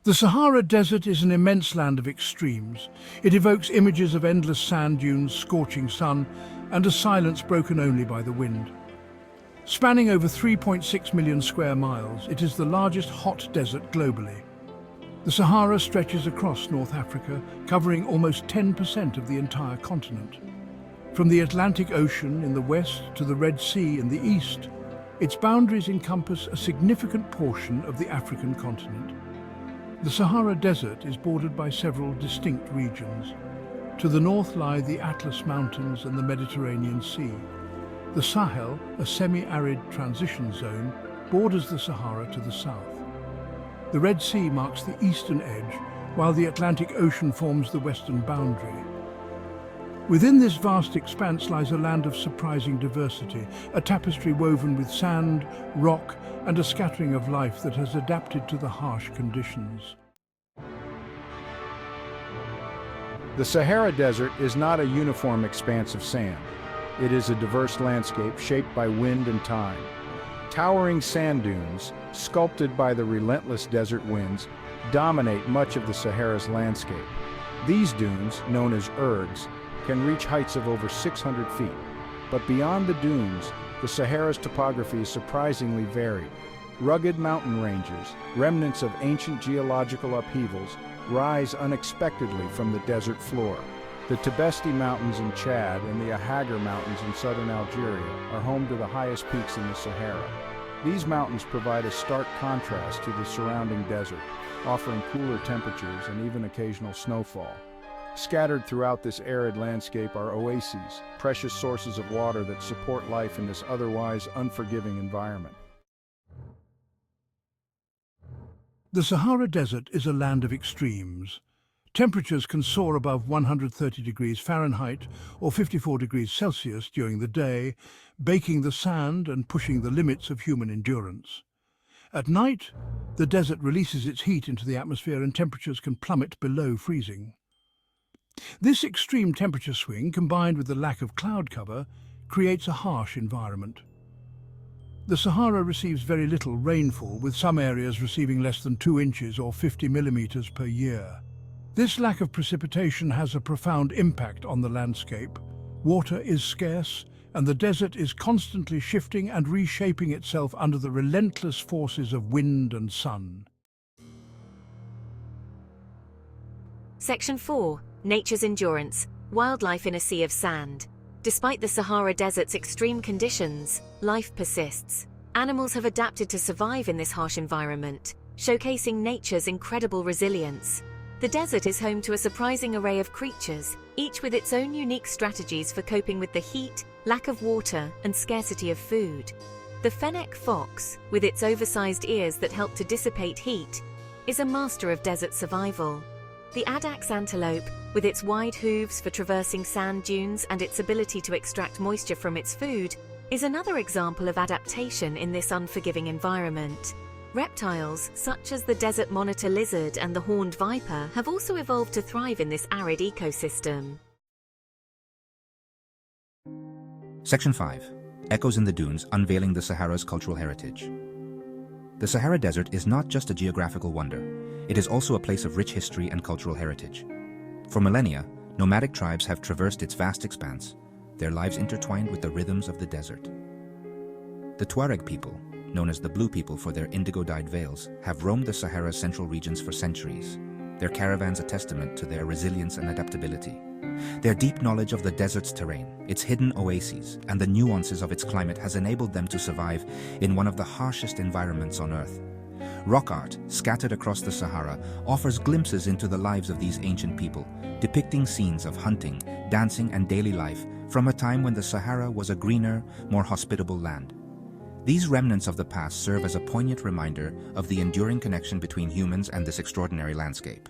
The Sahara Desert is an immense land of extremes. It evokes images of endless sand dunes, scorching sun, and a silence broken only by the wind. Spanning over 3.6 million square miles, it is the largest hot desert globally. The Sahara stretches across North Africa, covering almost 10% of the entire continent. From the Atlantic Ocean in the west to the Red Sea in the east, its boundaries encompass a significant portion of the African continent. The Sahara Desert is bordered by several distinct regions. To the north lie the Atlas Mountains and the Mediterranean Sea. The Sahel, a semi-arid transition zone, borders the Sahara to the south. The Red Sea marks the eastern edge, while the Atlantic Ocean forms the western boundary. Within this vast expanse lies a land of surprising diversity, a tapestry woven with sand, rock, and a scattering of life that has adapted to the harsh conditions. The Sahara Desert is not a uniform expanse of sand. It is a diverse landscape shaped by wind and time. Towering sand dunes, sculpted by the relentless desert winds, dominate much of the Sahara's landscape. These dunes, known as ergs, can reach heights of over 600 feet. But beyond the dunes, the Sahara's topography is surprisingly varied. Rugged mountain ranges, remnants of ancient geological upheavals, rise unexpectedly from the desert floor. The Tibesti Mountains in Chad and the Ahagar Mountains in southern Algeria are home to the highest peaks in the Sahara. These mountains provide a stark contrast to the surrounding desert, offering cooler temperatures and even occasional snowfall. Scattered throughout this arid landscape are oases, precious sources of water that support life in this otherwise unforgiving environment. The Sahara Desert is a land of extremes. Temperatures can soar above 130 degrees Fahrenheit or 54 degrees Celsius during the day, baking the sand and pushing the limits of human endurance. At night, the desert releases its heat into the atmosphere and temperatures can plummet below freezing. This extreme temperature swing, combined with the lack of cloud cover, creates a harsh environment. The Sahara receives very little rainfall, with some areas receiving less than 2 inches or 50 millimeters per year. This lack of precipitation has a profound impact on the landscape. Water is scarce, and the desert is constantly shifting and reshaping itself under the relentless forces of wind and sun. Section 4. Nature's endurance. Wildlife in a sea of sand. Despite the Sahara Desert's extreme conditions, life persists. Animals have adapted to survive in this harsh environment, showcasing nature's incredible resilience. The desert is home to a surprising array of creatures, each with its own unique strategies for coping with the heat, lack of water, and scarcity of food. The fennec fox, with its oversized ears that help to dissipate heat, is a master of desert survival. The addax antelope, with its wide hooves for traversing sand dunes and its ability to extract moisture from its food, is another example of adaptation in this unforgiving environment. Reptiles, such as the desert monitor lizard and the horned viper, have also evolved to thrive in this arid ecosystem. Section 5. Echoes in the Dunes, Unveiling the Sahara's Cultural Heritage. The Sahara Desert is not just a geographical wonder, it is also a place of rich history and cultural heritage. For millennia, nomadic tribes have traversed its vast expanse, their lives intertwined with the rhythms of the desert. The Tuareg people, known as the Blue People for their indigo-dyed veils, have roamed the Sahara's central regions for centuries, their caravans a testament to their resilience and adaptability. Their deep knowledge of the desert's terrain, its hidden oases, and the nuances of its climate has enabled them to survive in one of the harshest environments on Earth. Rock art, scattered across the Sahara, offers glimpses into the lives of these ancient people, depicting scenes of hunting, dancing, and daily life from a time when the Sahara was a greener, more hospitable land. These remnants of the past serve as a poignant reminder of the enduring connection between humans and this extraordinary landscape.